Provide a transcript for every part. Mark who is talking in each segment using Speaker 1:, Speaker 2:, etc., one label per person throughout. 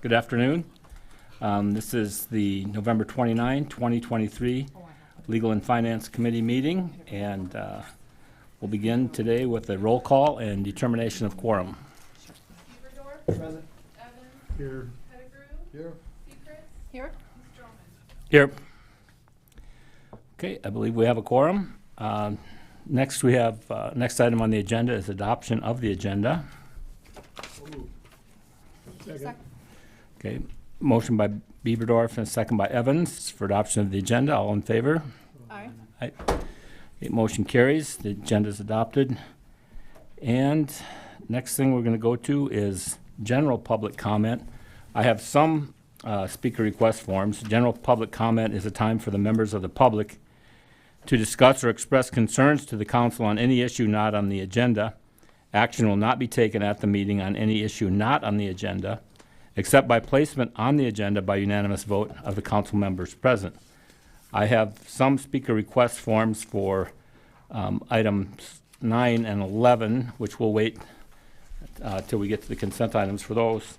Speaker 1: Good afternoon. This is the November 29, 2023 Legal and Finance Committee meeting, and we'll begin today with a roll call and determination of quorum.
Speaker 2: Beaverdorf. Present. Evans.
Speaker 3: Here.
Speaker 2: Pettigrew.
Speaker 3: Here.
Speaker 2: Sechrist.
Speaker 4: Here.
Speaker 2: Stroman.
Speaker 1: Here. Okay, I believe we have a quorum. Next, we have next item on the agenda is adoption of the agenda.
Speaker 3: Second.
Speaker 1: Okay, motion by Beaverdorf and a second by Evans for adoption of the agenda. All in favor?
Speaker 4: Aye.
Speaker 1: Aye. Okay, motion carries. The agenda is adopted. And next thing we're going to go to is general public comment. I have some speaker request forms. General public comment is a time for the members of the public to discuss or express concerns to the council on any issue not on the agenda. Action will not be taken at the meeting on any issue not on the agenda, except by placement on the agenda by unanimous vote of the council members present. I have some speaker request forms for items 9 and 11, which we'll wait till we get to the consent items for those.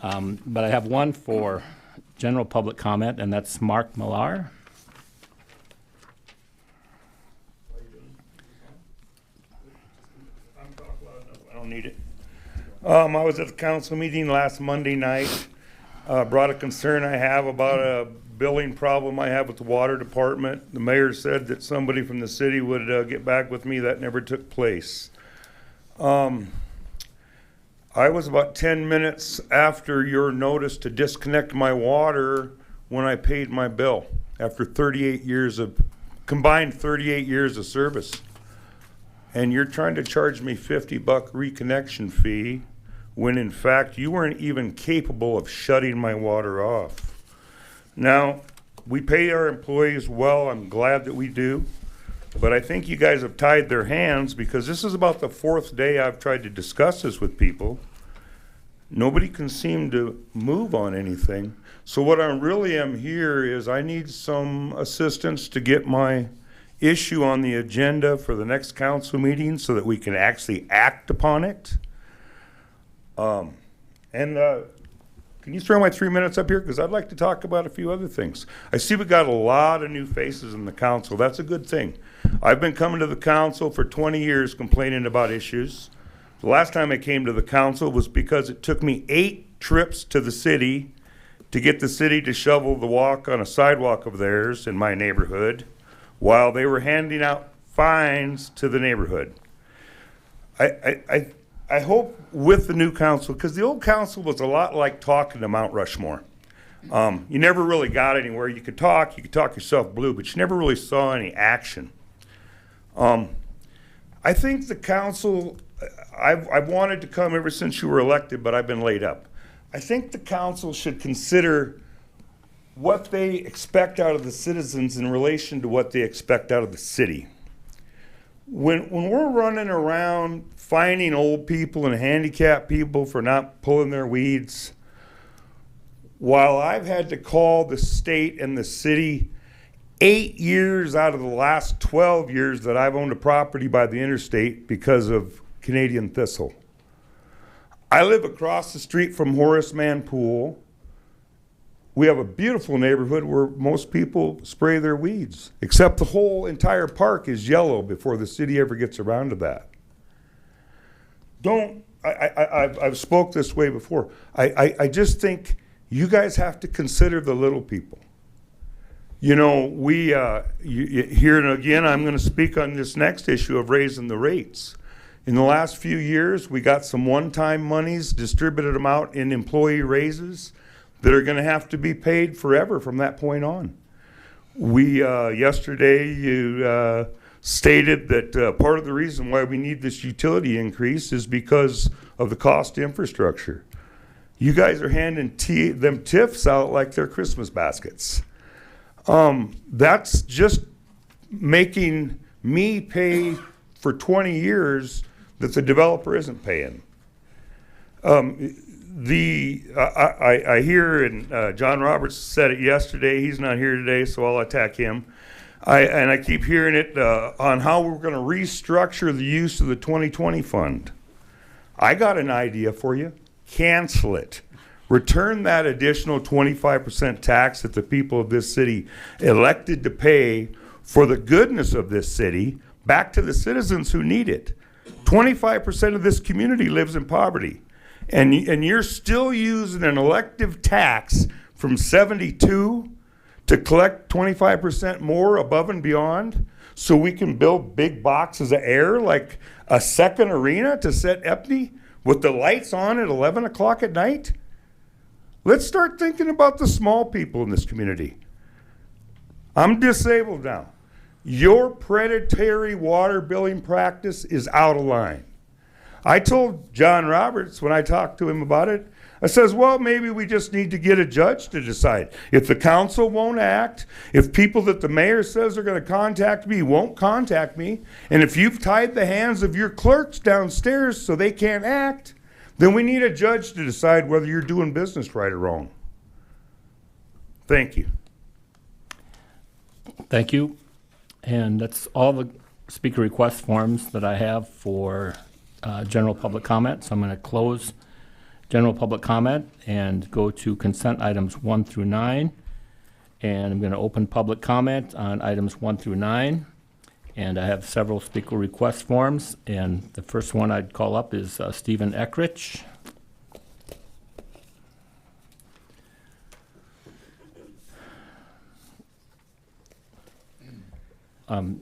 Speaker 1: But I have one for general public comment, and that's Mark Millar.
Speaker 5: I don't need it. I was at the council meeting last Monday night. Brought a concern I have about a billing problem I have with the water department. The mayor said that somebody from the city would get back with me. That never took place. I was about 10 minutes after your notice to disconnect my water when I paid my bill after 38 years of combined 38 years of service. And you're trying to charge me $50 reconnection fee when in fact you weren't even capable of shutting my water off. Now, we pay our employees well. I'm glad that we do. But I think you guys have tied their hands because this is about the fourth day I've tried to discuss this with people. Nobody can seem to move on anything. So what I really am here is I need some assistance to get my issue on the agenda for the next council meeting so that we can actually act upon it. Can you throw my 3 minutes up here? Because I'd like to talk about a few other things. I see we got a lot of new faces in the council. That's a good thing. I've been coming to the council for 20 years complaining about issues. The last time I came to the council was because it took me 8 trips to the city to get the city to shovel the walk on a sidewalk of theirs in my neighborhood while they were handing out fines to the neighborhood. I hope with the new council, because the old council was a lot like talking to Mount Rushmore. You never really got anywhere. You could talk yourself blue, but you never really saw any action. I think the council, I've wanted to come ever since you were elected, but I've been laid up. I think the council should consider what they expect out of the citizens in relation to what they expect out of the city. When we're running around fining old people and handicapped people for not pulling their weeds, while I've had to call the state and the city 8 years out of the last 12 years that I've owned a property by the interstate because of Canadian thistle. I live across the street from Horace Mann Pool. We have a beautiful neighborhood where most people spray their weeds, except the whole entire park is yellow before the city ever gets around to that. I've spoke this way before. I just think you guys have to consider the little people. You know, here and again, I'm going to speak on this next issue of raising the rates. In the last few years, we got some one-time monies, distributed them out in employee raises that are going to have to be paid forever from that point on. Yesterday you stated that part of the reason why we need this utility increase is because of the cost of infrastructure. You guys are handing them TIFs out like they're Christmas baskets. That's just making me pay for 20 years that the developer isn't paying. I hear, and John Roberts said it yesterday, he's not here today, so I'll attack him. I keep hearing it on how we're going to restructure the use of the 2020 fund. I got an idea for you. Cancel it. return that additional 25% tax that the people of this city elected to pay for the goodness of this city back to the citizens who need it. 25% of this community lives in poverty. And you're still using an elective tax from 72 to collect 25% more above and beyond so we can build big boxes of air like a second arena to set empty with the lights on at 11 o'clock at night? Let's start thinking about the small people in this community. I'm disabled now. Your predatory water billing practice is out of line. I told John Roberts when I talked to him about it, I says, well, maybe we just need to get a judge to decide. If the council won't act, if people that the mayor says are going to contact me won't contact me, and if you've tied the hands of your clerks downstairs so they can't act, then we need a judge to decide whether you're doing business right or wrong. Thank you.
Speaker 1: Thank you. And that's all the speaker request forms that I have for general public comment. So I'm going to close general public comment and go to consent items 1 through 9. And I'm going to open public comment on items 1 through 9. And I have several speaker request forms. And the first one I'd call up is Stephen Eckrich.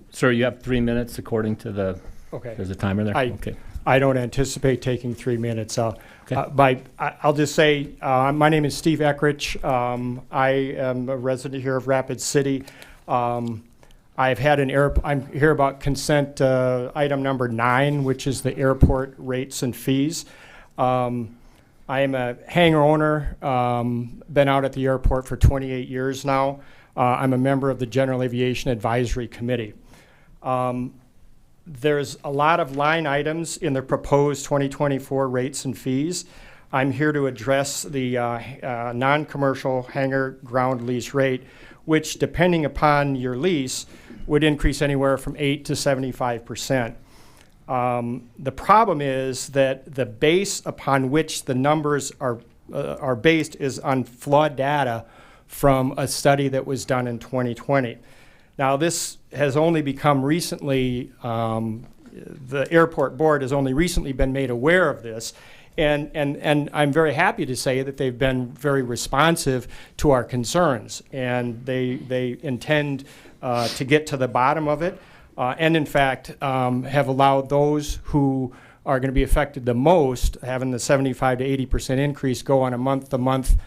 Speaker 1: Sir, you have 3 minutes according to the,
Speaker 3: Okay.
Speaker 1: there's a timer there? Okay.
Speaker 3: I don't anticipate taking 3 minutes.
Speaker 1: Okay.
Speaker 3: I'll just say, my name is Steve Eckrich. I am a resident here of Rapid City. I've had I'm here about consent item number 9, which is the airport rates and fees. I am a hangar owner, been out at the airport for 28 years now. I'm a member of the General Aviation Advisory Committee. There's a lot of line items in the proposed 2024 rates and fees. I'm here to address the non-commercial hangar ground lease rate, which, depending upon your lease, would increase anywhere from 8 to 75%. The problem is that the base upon which the numbers are based is on flawed data from a study that was done in 2020. Now, this has only become recently, the airport board has only recently been made aware of this, and I'm very happy to say that they've been very responsive to our concerns, and they intend to get to the bottom of it, and in fact have allowed those who are going to be affected the most, having the 75 to 80% increase, go on a month-to-month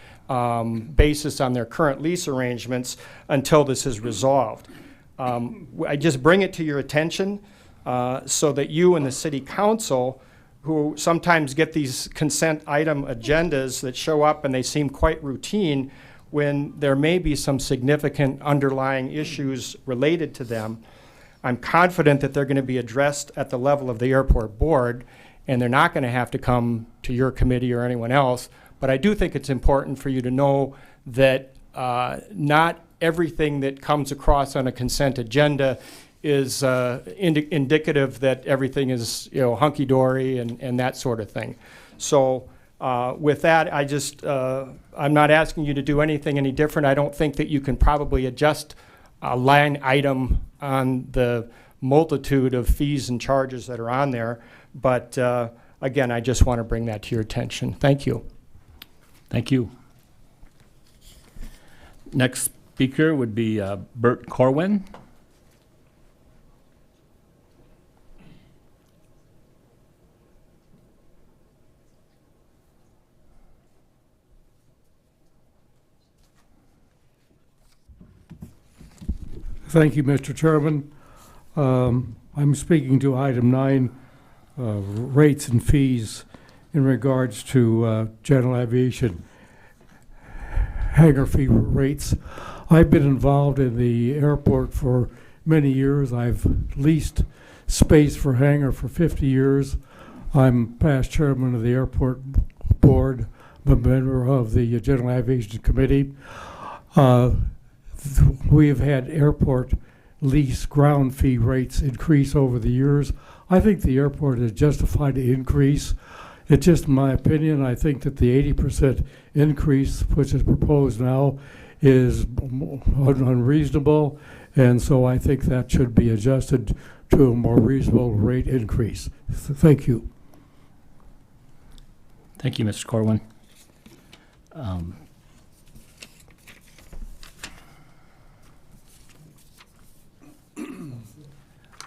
Speaker 3: basis on their current lease arrangements until this is resolved. I just bring it to your attention so that you and the city council, who sometimes get these consent item agendas that show up and they seem quite routine when there may be some significant underlying issues related to them, I'm confident that they're going to be addressed at the level of the airport board, and they're not going to have to come to your committee or anyone else. But I do think it's important for you to know that not everything that comes across on a consent agenda is indicative that everything is, hunky-dory and that sort of thing. So with that, I'm not asking you to do anything any different. I don't think that you can probably adjust a line item on the multitude of fees and charges that are on there. But again, I just want to bring that to your attention. Thank you.
Speaker 1: Thank you. Next speaker would be Bert Corwin.
Speaker 4: Thank you, Mr. Chairman. I'm speaking to item 9, rates and fees in regards to general aviation hangar fee rates. I've been involved in the airport for many years. I've leased space for hangar for 50 years. I'm past chairman of the airport board, I'm a member of the General Aviation Committee. We have had airport lease ground fee rates increase over the years. I think the airport has justified the increase. It's just my opinion. I think that the 80% increase, which is proposed now, is unreasonable, and so I think that should be adjusted to a more reasonable rate increase. Thank you.
Speaker 1: Thank you, Mr. Corwin.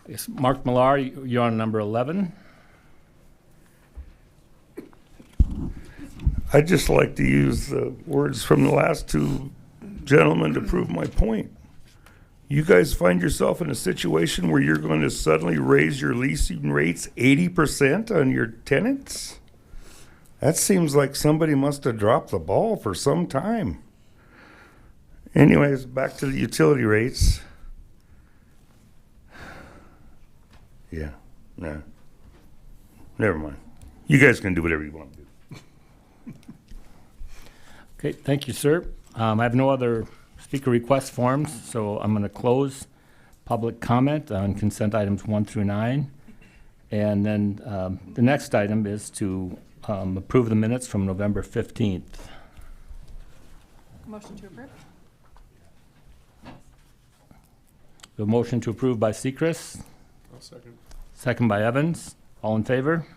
Speaker 1: Yes, Mark Millar, you're on number 11.
Speaker 5: I'd just like to use the words from the last two gentlemen to prove my point. You guys find yourself in a situation where you're going to suddenly raise your leasing rates 80% on your tenants? That seems like somebody must have dropped the ball for some time. Anyways, back to the utility rates. Yeah, nah. Never mind. You guys can do whatever you want to do.
Speaker 1: Okay, thank you, sir. I have no other speaker request forms, so I'm going to close public comment on consent items 1 through 9. And then the next item is to approve the minutes from November 15th.
Speaker 2: Motion to approve?
Speaker 1: The motion to approve by Sechrist. Second by Evans. All in favor?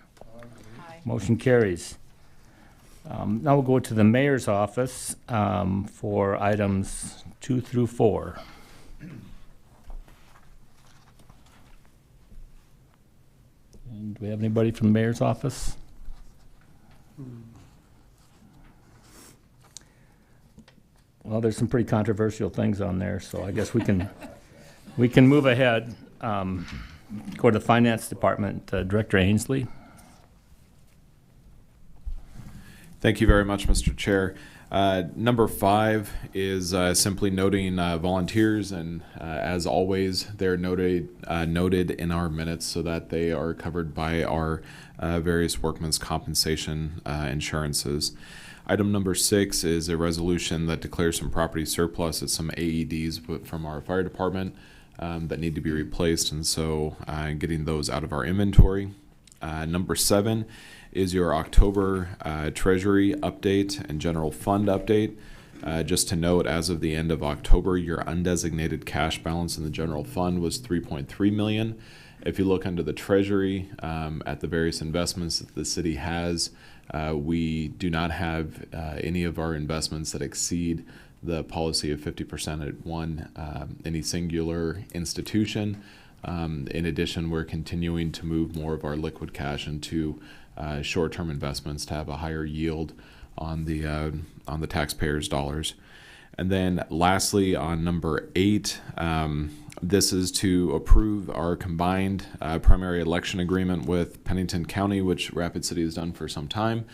Speaker 2: Aye.
Speaker 1: Motion carries. Now we'll go to the mayor's office for items 2 through 4. And do we have anybody from the mayor's office? Well, there's some pretty controversial things on there, so I guess we can move ahead. Go to the finance department, Director Ainsley.
Speaker 6: Thank you very much, Mr. Chair. Number 5 is simply noting volunteers, and as always, they're noted in our minutes so that they are covered by our various workmen's compensation insurances. Item number 6 is a resolution that declares some property surplus at some AEDs from our fire department that need to be replaced, and so getting those out of our inventory. Number 7 is your October Treasury update and general fund update. Just to note, as of the end of October, your undesignated cash balance in the general fund was $3.3 million. If you look under the Treasury at the various investments that the city has, we do not have any of our investments that exceed the policy of 50% at any singular institution. In addition, we're continuing to move more of our liquid cash into short-term investments to have a higher yield on the taxpayers' dollars. And then lastly, on number 8, this is to approve our combined primary election agreement with Pennington County, which Rapid City has done for some time.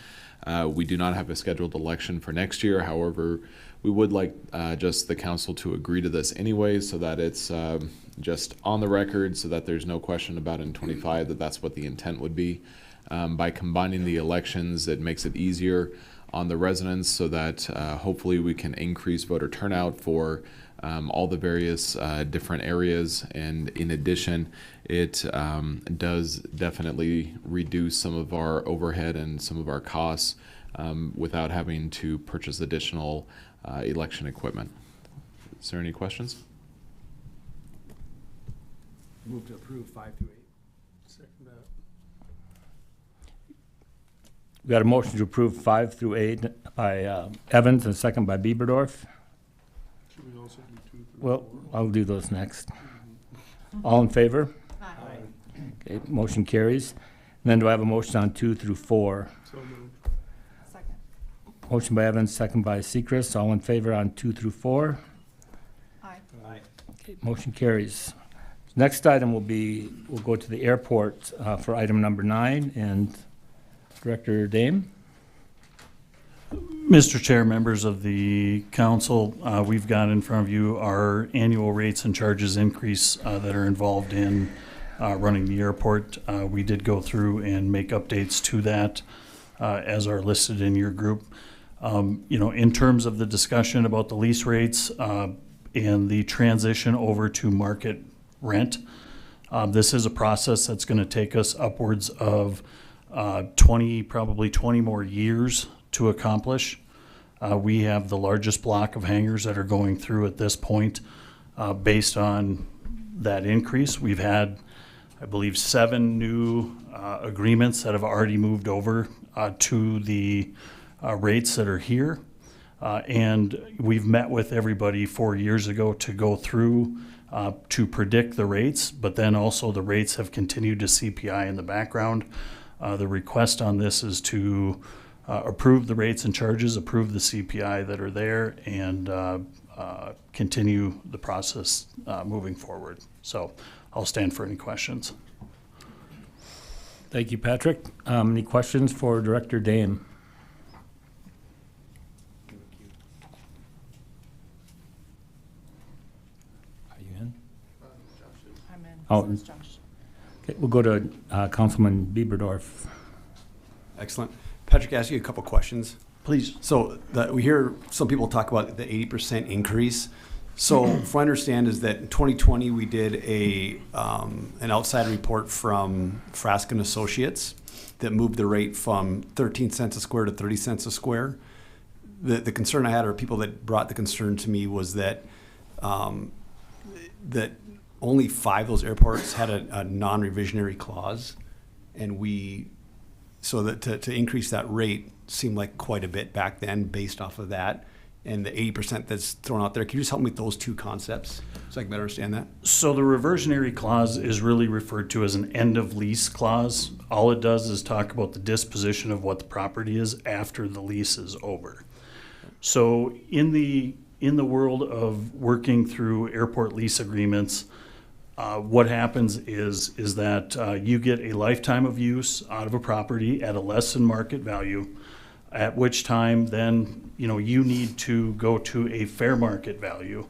Speaker 6: We do not have a scheduled election for next year. However, we would like just the council to agree to this anyway, so that it's just on the record, so that there's no question about in 25 that that's what the intent would be. By combining the elections, it makes it easier on the residents, so that hopefully we can increase voter turnout for all the various different areas. And in addition, it does definitely reduce some of our overhead and some of our costs without having to purchase additional election equipment. Is there any questions?
Speaker 7: Move to approve 5 through 8. Second that.
Speaker 1: We got a motion to approve 5 through 8 by Evans and second by Bieberdorf.
Speaker 7: Should we also do 2 through
Speaker 1: Well, I'll do those next. All in favor?
Speaker 2: Aye.
Speaker 1: Okay, motion carries. And then do I have a motion on 2 through 4?
Speaker 7: 4? So moved.
Speaker 2: Second.
Speaker 1: Motion by Evans, second by Sechrist. All in favor on 2 through 4?
Speaker 2: Aye.
Speaker 7: Aye.
Speaker 1: Okay, motion carries. Next item we'll go to the airport for item number 9, and Director Dame.
Speaker 8: Mr. Chair, members of the council, we've got in front of you our annual rates and charges increase that are involved in running the airport. We did go through and make updates to that as are listed in your group. In terms of the discussion about the lease rates and the transition over to market rent, this is a process that's going to take us upwards of probably 20 more years to accomplish. We have the largest block of hangars that are going through at this point based on that increase. We've had, I believe, 7 new agreements that have already moved over to the rates that are here. And we've met with everybody 4 years ago to go through to predict the rates, but then also the rates have continued to CPI in the background. The request on this is to approve the rates and charges, approve the CPI that are there, and continue the process moving forward. So I'll stand for any questions.
Speaker 1: Thank you, Patrick. Any questions for Director Dame? Are you in?
Speaker 2: I'm in.
Speaker 1: Oh.
Speaker 2: So is Josh.
Speaker 1: Okay, we'll go to Councilman Bieberdorf.
Speaker 7: Excellent. Patrick, ask you a couple questions.
Speaker 8: Please.
Speaker 7: So we hear some people talk about the 80% increase. So if I understand is that in 2020 we did an outside report from Frask and Associates that moved the rate from 13 cents a square to 30 cents a square. The concern I had, or people that brought the concern to me, was that that only 5 of those airports had a non-revisionary clause, and so that to increase that rate seemed like quite a bit back then based off of that. And the 80% that's thrown out there, can you just help me with those two concepts so I can better understand that?
Speaker 8: So the reversionary clause is really referred to as an end of lease clause. All it does is talk about the disposition of what the property is after the lease is over. So in the world of working through airport lease agreements, what happens is that you get a lifetime of use out of a property at a less than market value, at which time then you need to go to a fair market value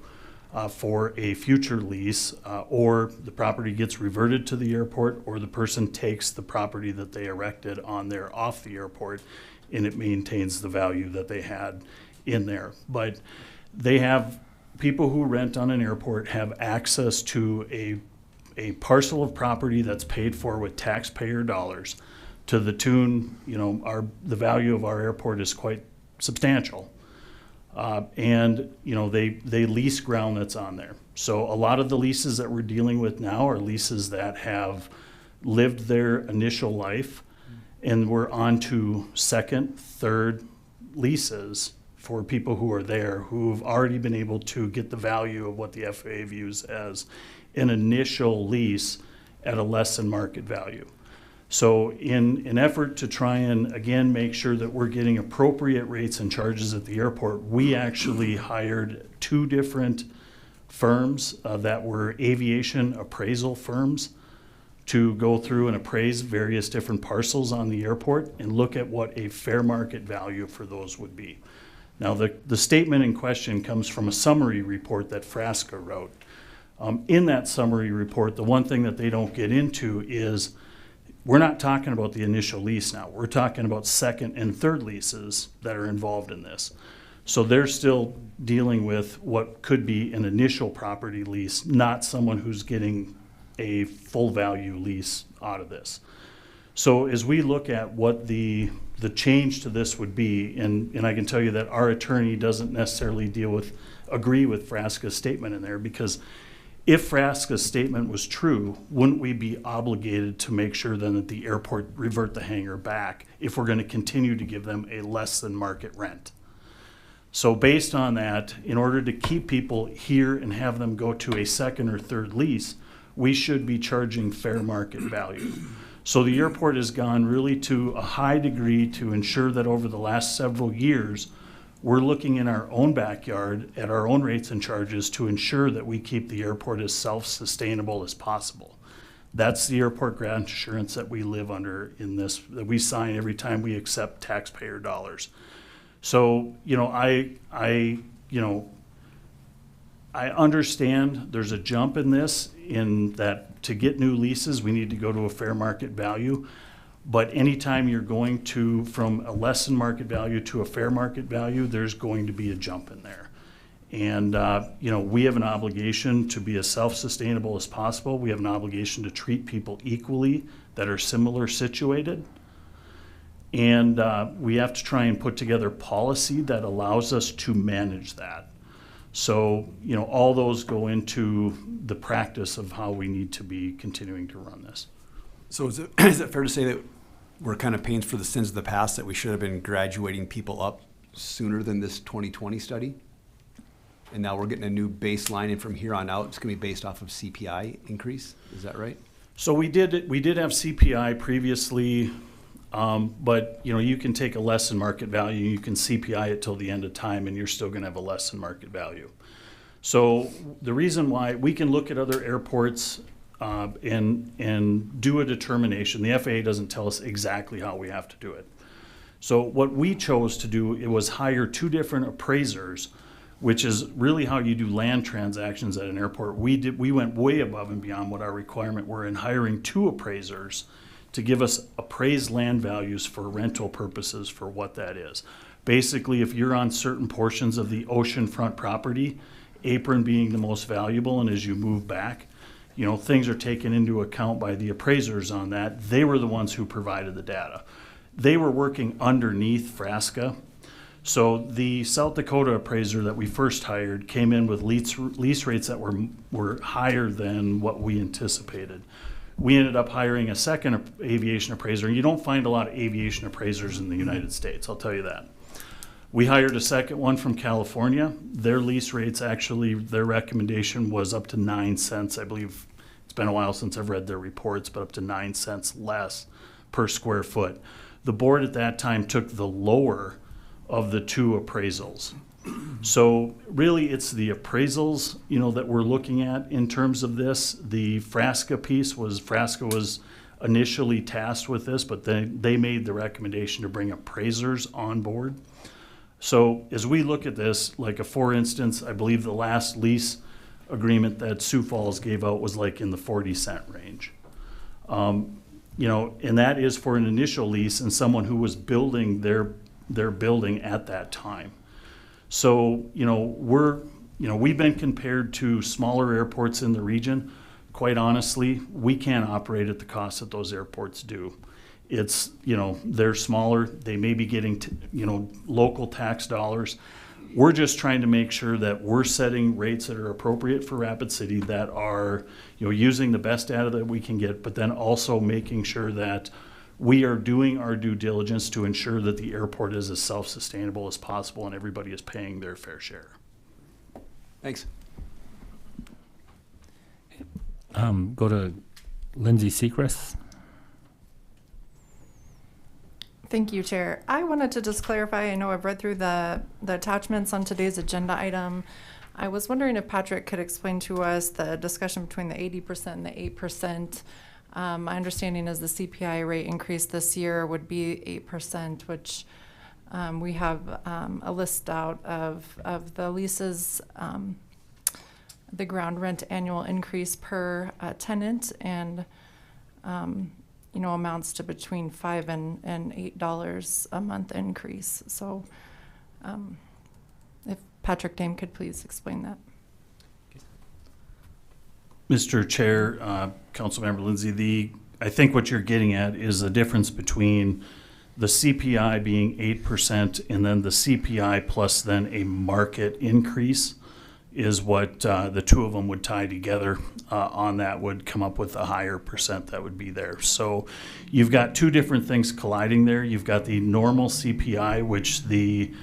Speaker 8: for a future lease, or the property gets reverted to the airport, or the person takes the property that they erected on there off the airport, and it maintains the value that they had in there. But they have, people who rent on an airport have access to a parcel of property that's paid for with taxpayer dollars to the tune, the value of our airport is quite substantial. And they lease ground that's on there. So a lot of the leases that we're dealing with now are leases that have lived their initial life, and we're on to second, third leases for people who are there who've already been able to get the value of what the FAA views as an initial lease at a less than market value. So in an effort to try and, again, make sure that we're getting appropriate rates and charges at the airport, we actually hired 2 different firms that were aviation appraisal firms to go through and appraise various different parcels on the airport and look at what a fair market value for those would be. Now, the statement in question comes from a summary report that Frasca wrote. In that summary report, the one thing that they don't get into is we're not talking about the initial lease now. We're talking about second and third leases that are involved in this. So they're still dealing with what could be an initial property lease, not someone who's getting a full value lease out of this. So as we look at what the change to this would be, and I can tell you that our attorney doesn't necessarily agree with Frasca's statement in there, because if Frasca's statement was true, wouldn't we be obligated to make sure then that the airport revert the hangar back if we're going to continue to give them a less than market rent? So based on that, in order to keep people here and have them go to a second or third lease, we should be charging fair market value. So the airport has gone really to a high degree to ensure that over the last several years, we're looking in our own backyard at our own rates and charges to ensure that we keep the airport as self-sustainable as possible. That's the airport grant assurance that we live under in this, that we sign every time we accept taxpayer dollars. So, I understand there's a jump in this, in that to get new leases, we need to go to a fair market value. But anytime you're going from a less than market value to a fair market value, there's going to be a jump in there. And, we have an obligation to be as self-sustainable as possible. We have an obligation to treat people equally that are similar situated. And we have to try and put together policy that allows us to manage that. So, all those go into the practice of how we need to be continuing to run this.
Speaker 7: So is it fair to say that we're kind of paying for the sins of the past, that we should have been graduating people up sooner than this 2020 study? And now we're getting a new baseline, and from here on out, it's going to be based off of CPI increase? Is that right?
Speaker 8: So we did have CPI previously, but you can take a less than market value, you can CPI it till the end of time, and you're still going to have a less than market value. So the reason why we can look at other airports and do a determination. The FAA doesn't tell us exactly how we have to do it. So what we chose to do, it was hire two different appraisers, which is really how you do land transactions at an airport. We went way above and beyond what our requirement were in hiring two appraisers to give us appraised land values for rental purposes for what that is. Basically, if you're on certain portions of the oceanfront property, apron being the most valuable, and as you move back, things are taken into account by the appraisers on that. They were the ones who provided the data. They were working underneath Frasca. So the South Dakota appraiser that we first hired came in with lease rates that were higher than what we anticipated. We ended up hiring a second aviation appraiser. You don't find a lot of aviation appraisers in the United States, I'll tell you that. We hired a second one from California. Their lease rates, actually, their recommendation was up to 9 cents. I believe it's been a while since I've read their reports, but up to 9 cents less per square foot. The board at that time took the lower of the two appraisals. So really it's the appraisals, that we're looking at in terms of this. The Frasca piece Frasca was initially tasked with this, but they made the recommendation to bring appraisers on board. So as we look at this, like for instance, I believe the last lease agreement that Sioux Falls gave out was like in the 40-cent range. And that is for an initial lease and someone who was building their building at that time. So, we've been compared to smaller airports in the region. Quite honestly, we can't operate at the cost that those airports do. It's, they're smaller, they may be getting, local tax dollars. We're just trying to make sure that we're setting rates that are appropriate for Rapid City, that are, using the best data that we can get, but then also making sure that we are doing our due diligence to ensure that the airport is as self-sustainable as possible and everybody is paying their fair share.
Speaker 7: Thanks.
Speaker 1: Go to Lindsay Sechrist.
Speaker 2: Thank you, Chair. I wanted to just clarify, I know I've read through the attachments on today's agenda item. I was wondering if Patrick could explain to us the discussion between the 80% and the 8%. My understanding is the CPI rate increase this year would be 8%, which we have a list out of the leases, the ground rent annual increase per tenant, and amounts to between $5 and $8 a month increase. So if Patrick Dame could please explain that.
Speaker 8: Mr. Chair, Councilmember Lindsay, I think what you're getting at is the difference between the CPI being 8% and then the CPI plus then a market increase is what the two of them would tie together on. That would come up with a higher percent that would be there. So you've got two different things colliding there. You've got the normal CPI, which the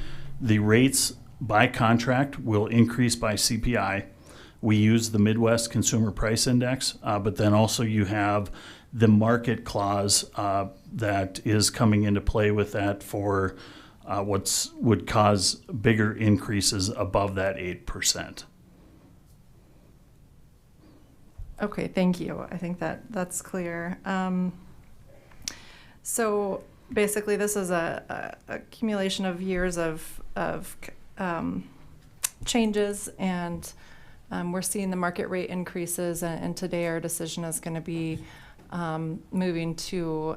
Speaker 8: rates by contract will increase by CPI. We use the Midwest Consumer Price Index, but then also you have the market clause that is coming into play with that for would cause bigger increases above that 8%.
Speaker 2: Okay, thank you. I think that's clear. So basically, this is a accumulation of years of changes, and we're seeing the market rate increases, and today our decision is going to be moving to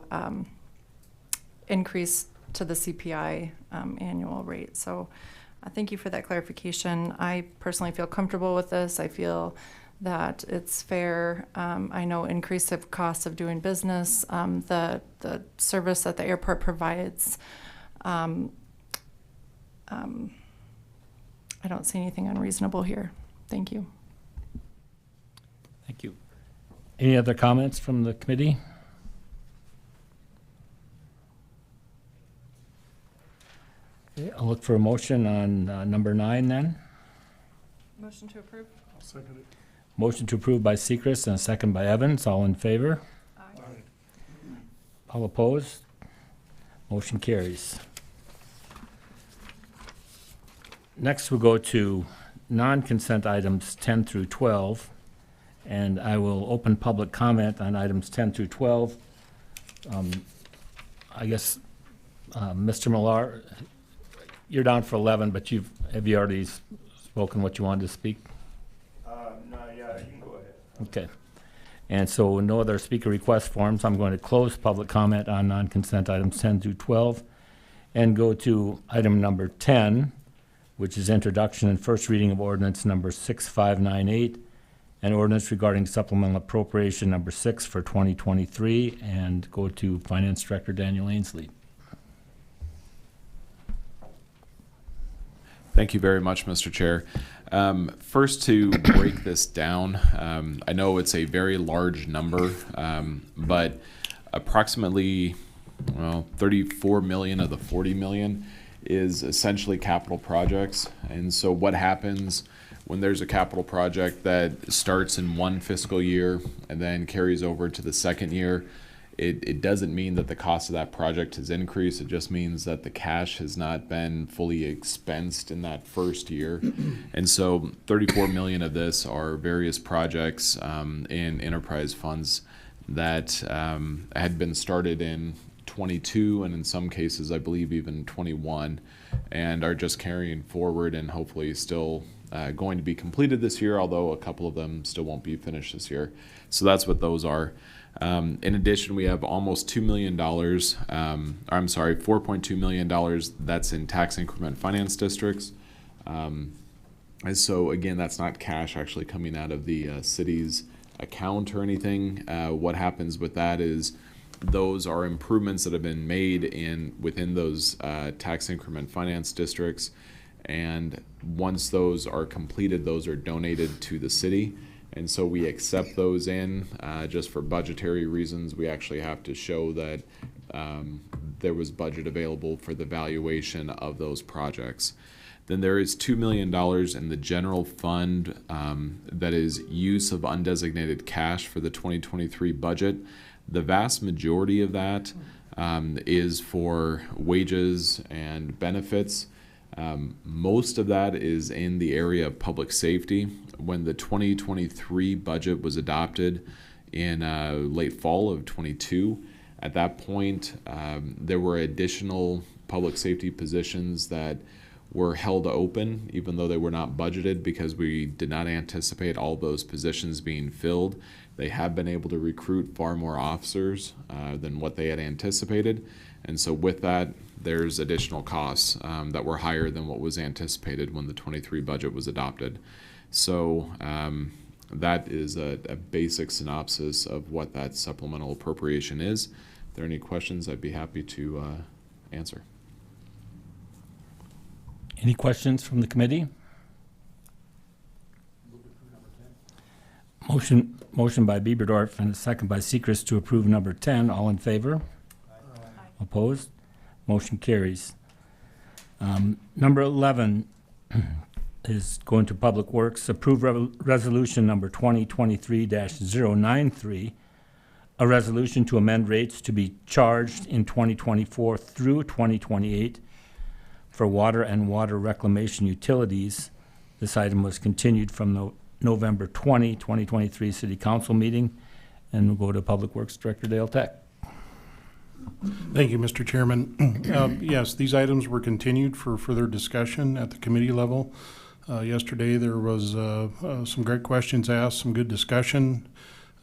Speaker 2: increase to the CPI annual rate. So thank you for that clarification. I personally feel comfortable with this. I feel that it's fair. I know increase of costs of doing business, the service that the airport provides. I don't see anything unreasonable here. Thank you.
Speaker 1: Thank you. Any other comments from the committee? Okay, I'll look for a motion on number 9 then.
Speaker 2: Motion to approve?
Speaker 1: Motion to approve by Sechrist and a second by Evans. All in favor?
Speaker 2: Aye.
Speaker 1: All opposed? Motion carries. Next, we'll go to non-consent items 10 through 12, and I will open public comment on items 10 through 12. I guess, Mr. Millar, you're down for 11, but have you already spoken what you wanted to speak?
Speaker 5: No, yeah, you can go ahead.
Speaker 1: Okay. And so no other speaker request forms. I'm going to close public comment on non-consent items 10 through 12 and go to item number 10, which is introduction and first reading of ordinance number 6598, and ordinance regarding supplemental appropriation number 6 for 2023, and go to Finance Director Daniel Ainsley.
Speaker 6: Thank you very much, Mr. Chair. First, to break this down, I know it's a very large number, but approximately, 34 million of the 40 million is essentially capital projects. And so what happens when there's a capital project that starts in one fiscal year and then carries over to the second year, it doesn't mean that the cost of that project has increased. It just means that the cash has not been fully expensed in that first year. And so 34 million of this are various projects in enterprise funds that had been started in 22 and in some cases I believe even 21, and are just carrying forward and hopefully still going to be completed this year, although a couple of them still won't be finished this year. So that's what those are. In addition, we have almost $2 million, $4.2 million that's in tax increment finance districts. And so again, that's not cash actually coming out of the city's account or anything. What happens with that is those are improvements that have been made within those tax increment finance districts. And once those are completed, those are donated to the city. And so we accept those in just for budgetary reasons. We actually have to show that there was budget available for the valuation of those projects. Then there is $2 million in the general fund that is use of undesignated cash for the 2023 budget. The vast majority of that is for wages and benefits. Most of that is in the area of public safety. When the 2023 budget was adopted in late fall of 22, at that point there were additional public safety positions that were held open, even though they were not budgeted, because we did not anticipate all those positions being filled. They have been able to recruit far more officers than what they had anticipated. And so with that, there's additional costs that were higher than what was anticipated when the 23 budget was adopted. So that is a basic synopsis of what that supplemental appropriation is. If there are any questions, I'd be happy to answer.
Speaker 1: Any questions from the committee? Motion by Bieberdorf and a second by Sechrist to approve number 10. All in favor? Aye. Opposed? Motion carries. Number 11 is going to Public Works. Approve resolution number 2023-093, a resolution to amend rates to be charged in 2024 through 2028 for water and water reclamation utilities. This item was continued from the November 20, 2023 City Council meeting, and we'll go to Public Works Director Dale Tech.
Speaker 9: Thank you, Mr. Chairman. Yes, these items were continued for further discussion at the committee level. Yesterday there was some great questions asked, some good discussion.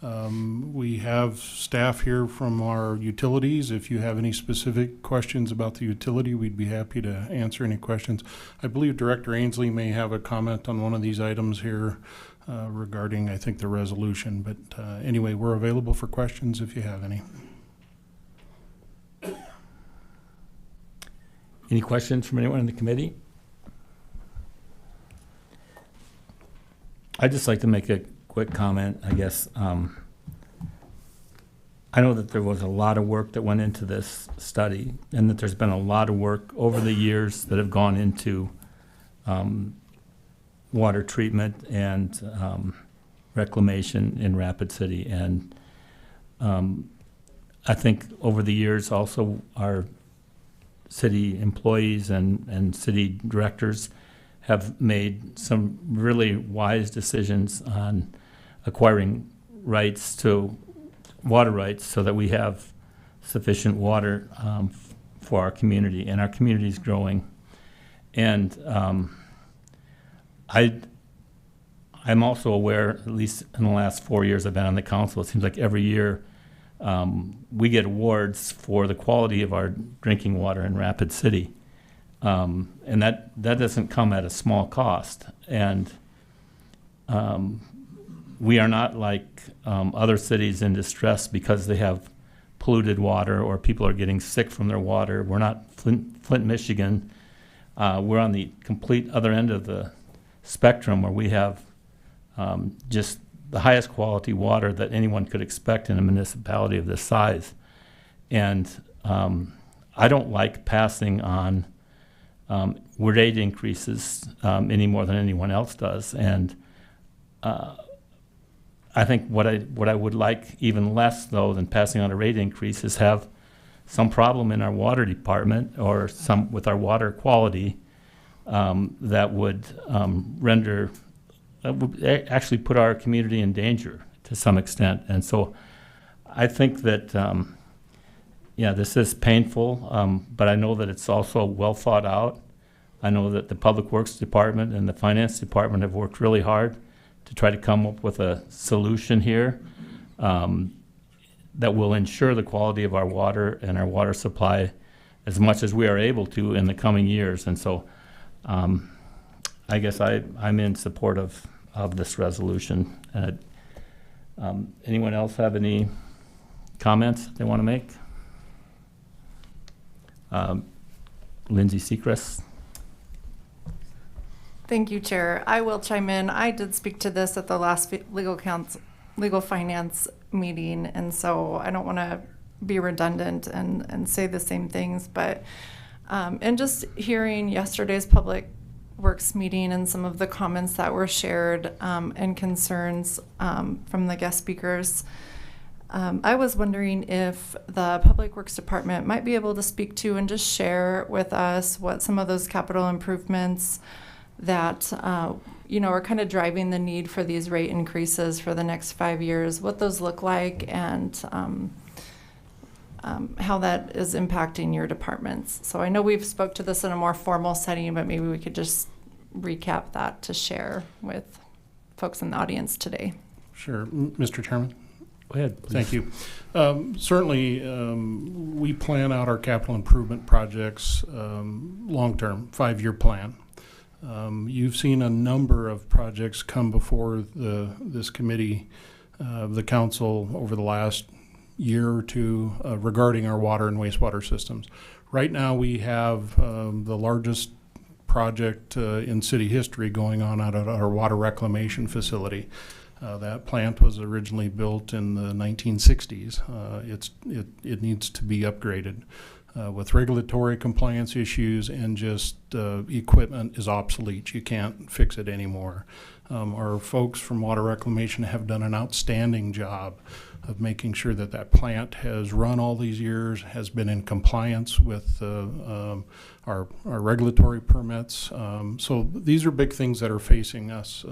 Speaker 9: We have staff here from our utilities. If you have any specific questions about the utility, we'd be happy to answer any questions. I believe Director Ainsley may have a comment on one of these items here regarding, I think, the resolution. But anyway, we're available for questions if you have any.
Speaker 1: Any questions from anyone in the committee? I'd just like to make a quick comment, I guess. I know that there was a lot of work that went into this study, and that there's been a lot of work over the years that have gone into water treatment and reclamation in Rapid City. And I think over the years also our city employees and city directors have made some really wise decisions on acquiring rights to water rights so that we have sufficient water for our community, and our community is growing. And I'm also aware, at least in the last 4 years I've been on the council, it seems like every year we get awards for the quality of our drinking water in Rapid City. And that doesn't come at a small cost. And we are not like other cities in distress because they have polluted water or people are getting sick from their water. We're not Flint, Michigan. We're on the complete other end of the spectrum where we have just the highest quality water that anyone could expect in a municipality of this size. And I don't like passing on rate increases any more than anyone else does. And I think what I would like even less, though, than passing on a rate increase is have some problem in our water department or some with our water quality that would render would actually put our community in danger to some extent. And so I think that this is painful, but I know that it's also well thought out. I know that the Public Works Department and the Finance Department have worked really hard to try to come up with a solution here that will ensure the quality of our water and our water supply as much as we are able to in the coming years. And so I guess I'm in support of this resolution. Anyone else have any comments they want to make? Lindsay Sechrest.
Speaker 2: Thank you, Chair. I will chime in. I did speak to this at the last legal finance meeting, and so I don't want to be redundant and say the same things, but and just hearing yesterday's Public Works meeting and some of the comments that were shared and concerns from the guest speakers, I was wondering if the Public Works Department might be able to speak to and just share with us what some of those capital improvements that are kind of driving the need for these rate increases for the next 5 years, what those look like, and how that is impacting your departments. So I know we've spoke to this in a more formal setting, but maybe we could just recap that to share with folks in the audience today.
Speaker 9: Sure. Mr. Chairman?
Speaker 1: Go ahead, please.
Speaker 9: Thank you. Certainly, we plan out our capital improvement projects long-term, 5-year plan. You've seen a number of projects come before this committee, the council, over the last year or two regarding our water and wastewater systems. Right now we have the largest project in city history going on out at our water reclamation facility. That plant was originally built in the 1960s. It needs to be upgraded. With regulatory compliance issues and just equipment is obsolete. You can't fix it anymore. Our folks from Water Reclamation have done an outstanding job of making sure that that plant has run all these years, has been in compliance with our regulatory permits. So these are big things that are facing us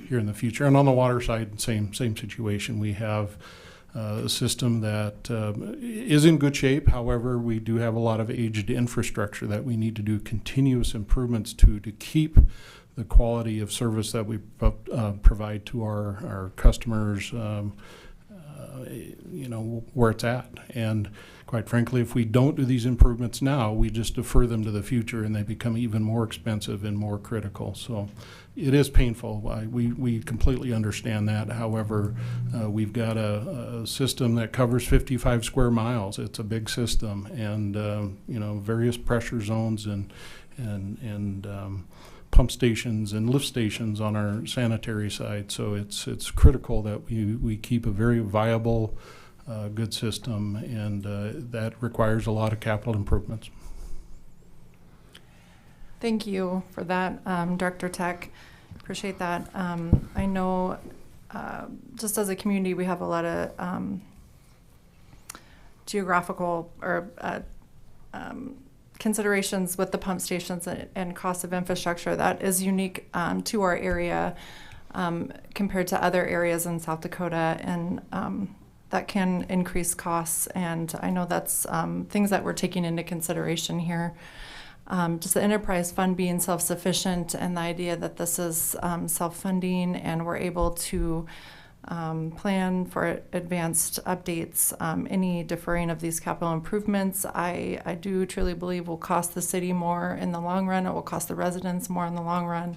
Speaker 9: here in the future. And on the water side, same situation. We have a system that is in good shape. However, we do have a lot of aged infrastructure that we need to do continuous improvements to keep the quality of service that we provide to our customers, where it's at. And quite frankly, if we don't do these improvements now, we just defer them to the future and they become even more expensive and more critical. So it is painful. We completely understand that. However, we've got a system that covers 55 square miles. It's a big system, and various pressure zones and pump stations and lift stations on our sanitary side. So it's critical that we keep a very viable, good system, and that requires a lot of capital improvements.
Speaker 2: Thank you for that, Director Tech. Appreciate that. I know just as a community, we have a lot of geographical or considerations with the pump stations and cost of infrastructure that is unique to our area compared to other areas in South Dakota, and that can increase costs. And I know that's things that we're taking into consideration here. Just the enterprise fund being self-sufficient and the idea that this is self-funding and we're able to plan for advanced updates. Any deferring of these capital improvements, I do truly believe will cost the city more in the long run. It will cost the residents more in the long run.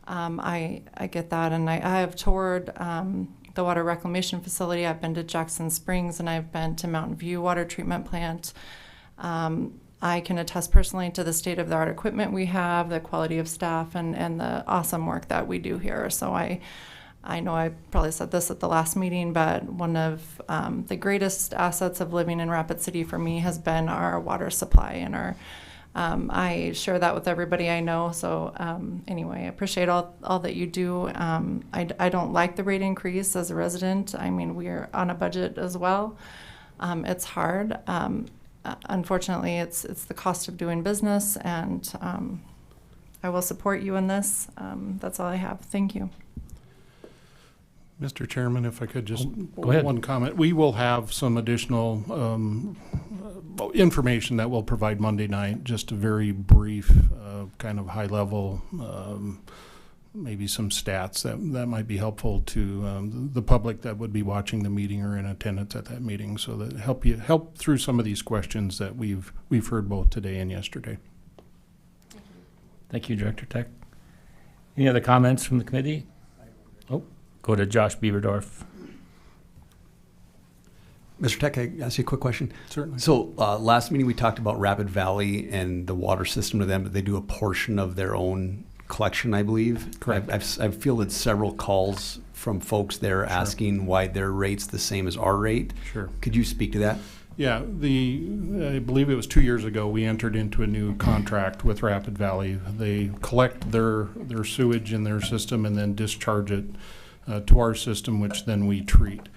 Speaker 2: I get that, and I have toured the water reclamation facility. I've been to Jackson Springs, and I've been to Mountain View Water Treatment Plant. I can attest personally to the state-of-the-art equipment we have, the quality of staff, and the awesome work that we do here. So I know I probably said this at the last meeting, but one of the greatest assets of living in Rapid City for me has been our water supply, and our I share that with everybody I know. So anyway, I appreciate all that you do. I don't like the rate increase as a resident. I mean, we're on a budget as well. It's hard. Unfortunately, it's the cost of doing business, and I will support you in this. That's all I have. Thank you.
Speaker 9: Mr. Chairman, if I could just,
Speaker 1: Go ahead.
Speaker 9: one comment. We will have some additional information that we'll provide Monday night, just a very brief, kind of high level, maybe some stats that might be helpful to the public that would be watching the meeting or in attendance at that meeting, so that help through some of these questions that we've heard both today and yesterday.
Speaker 1: Thank you, Director Tech. Any other comments from the committee? Oh, go to Josh Beaverdorf.
Speaker 7: Mr. Tech, can I ask you a quick question?
Speaker 9: Certainly.
Speaker 7: So last meeting we talked about Rapid Valley and the water system to them, but they do a portion of their own collection, I believe.
Speaker 9: Correct.
Speaker 7: I've fielded several calls from folks there asking why their rate's the same as our rate.
Speaker 9: Sure.
Speaker 7: Could you speak to that?
Speaker 9: Yeah, I believe it was 2 years ago, we entered into a new contract with Rapid Valley. They collect their sewage in their system and then discharge it to our system, which then we treat.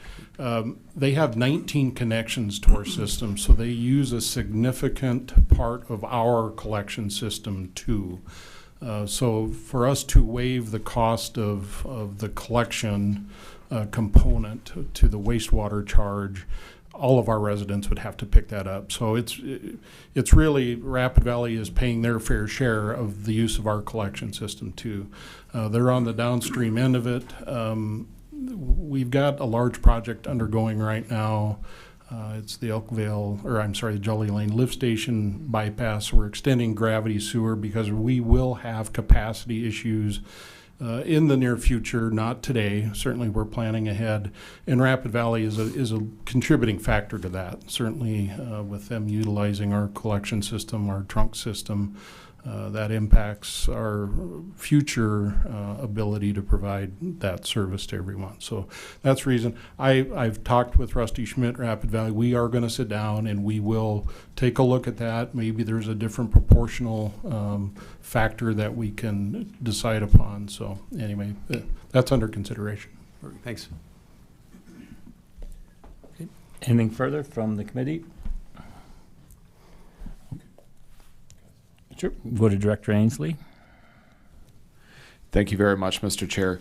Speaker 9: They have 19 connections to our system, so they use a significant part of our collection system too. So for us to waive the cost of the collection component to the wastewater charge, all of our residents would have to pick that up. So it's really, Rapid Valley is paying their fair share of the use of our collection system too. They're on the downstream end of it. We've got a large project undergoing right now. It's the the Jolly Lane lift station bypass. We're extending gravity sewer because we will have capacity issues in the near future, not today. Certainly we're planning ahead, and Rapid Valley is a contributing factor to that. Certainly with them utilizing our collection system, our trunk system, that impacts our future ability to provide that service to everyone. So that's the reason. I've talked with Rusty Schmidt, Rapid Valley. We are going to sit down and we will take a look at that. Maybe there's a different proportional factor that we can decide upon. So anyway, that's under consideration.
Speaker 7: Thanks.
Speaker 1: Anything further from the committee? Sure. Go to Director Ainsley.
Speaker 6: Thank you very much, Mr. Chair.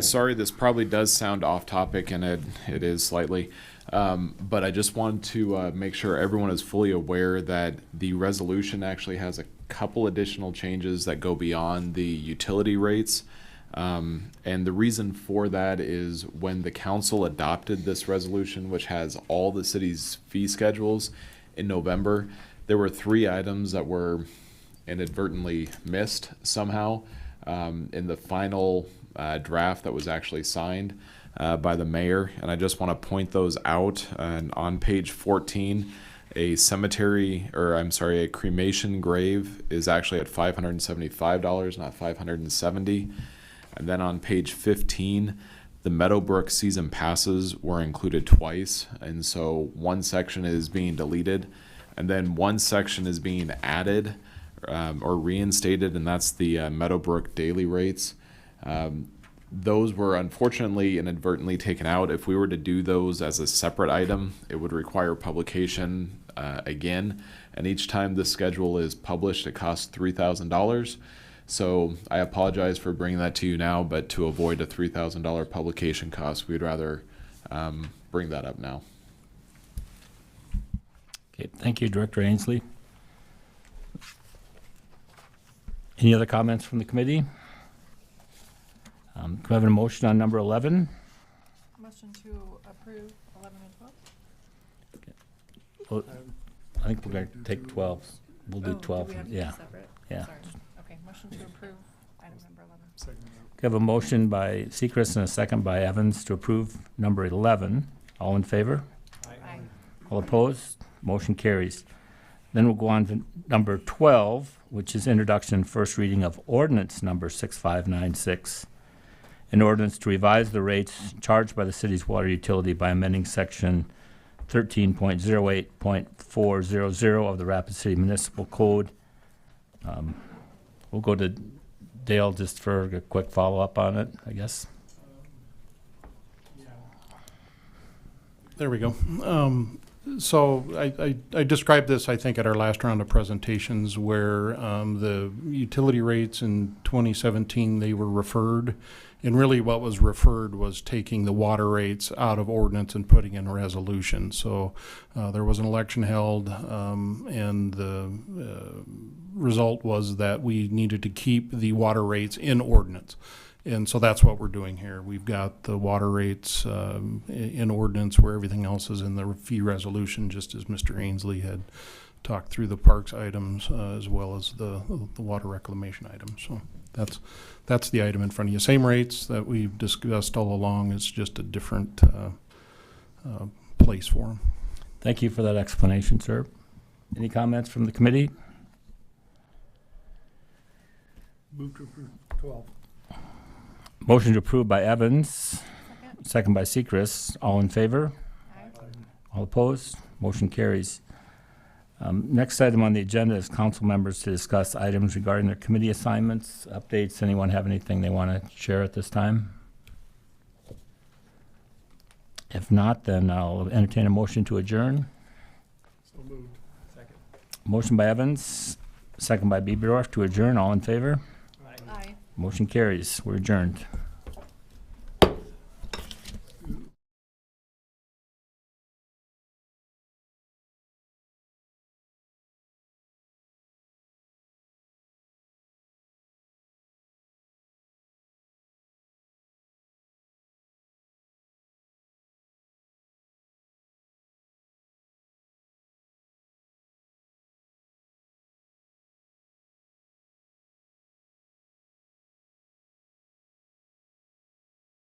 Speaker 6: Sorry, this probably does sound off topic, and it is slightly, but I just want to make sure everyone is fully aware that the resolution actually has a couple additional changes that go beyond the utility rates. And the reason for that is when the council adopted this resolution, which has all the city's fee schedules, in November, there were 3 items that were inadvertently missed somehow in the final draft that was actually signed by the mayor. And I just want to point those out. And on page 14, a cremation grave is actually at $575, not $570. And then on page 15, the Meadowbrook season passes were included twice. And so one section is being deleted, and then one section is being added or reinstated, and that's the Meadowbrook daily rates. Those were unfortunately inadvertently taken out. If we were to do those as a separate item, it would require publication again, and each time the schedule is published, it costs $3,000. So I apologize for bringing that to you now, but to avoid a $3,000 publication cost, we'd rather bring that up now.
Speaker 1: Okay, thank you, Director Ainsley. Any other comments from the committee? Do I have a motion on number 11?
Speaker 2: Motion to approve 11 and 12?
Speaker 1: Well, I think we're going to take 12. We'll do 12.
Speaker 2: Do we have to
Speaker 1: Yeah.
Speaker 2: be separate?
Speaker 1: Yeah.
Speaker 2: Sorry. Okay, motion to approve item number 11.
Speaker 1: We have a motion by Sechrist and a second by Evans to approve number 11. All in favor?
Speaker 2: Aye.
Speaker 1: All opposed? Motion carries. Then we'll go on to number 12, which is introduction and first reading of ordinance number 6596. An ordinance to revise the rates charged by the city's water utility by amending section 13.08.400 of the Rapid City Municipal Code. We'll go to Dale just for a quick follow-up on it, I guess.
Speaker 9: There we go. So I described this, I think, at our last round of presentations where the utility rates in 2017, they were referred. And really what was referred was taking the water rates out of ordinance and putting in a resolution. So there was an election held, and the result was that we needed to keep the water rates in ordinance. And so that's what we're doing here. We've got the water rates in ordinance where everything else is in the fee resolution, just as Mr. Ainsley had talked through the parks items as well as the water reclamation items. So that's the item in front of you. Same rates that we've discussed all along. It's just a different place for them.
Speaker 1: Thank you for that explanation, sir. Any comments from the committee?
Speaker 9: Move to approve 12.
Speaker 1: Motion to approve by Evans, second by Sechrist. All in favor?
Speaker 2: Aye.
Speaker 1: All opposed? Motion carries. Next item on the agenda is council members to discuss items regarding their committee assignments, updates. Anyone have anything they want to share at this time? If not, then I'll entertain a motion to adjourn.
Speaker 9: So moved. Second.
Speaker 1: Motion by Evans, second by Bieberdorf to adjourn. All in favor?
Speaker 2: Aye.
Speaker 1: Motion carries. We're adjourned.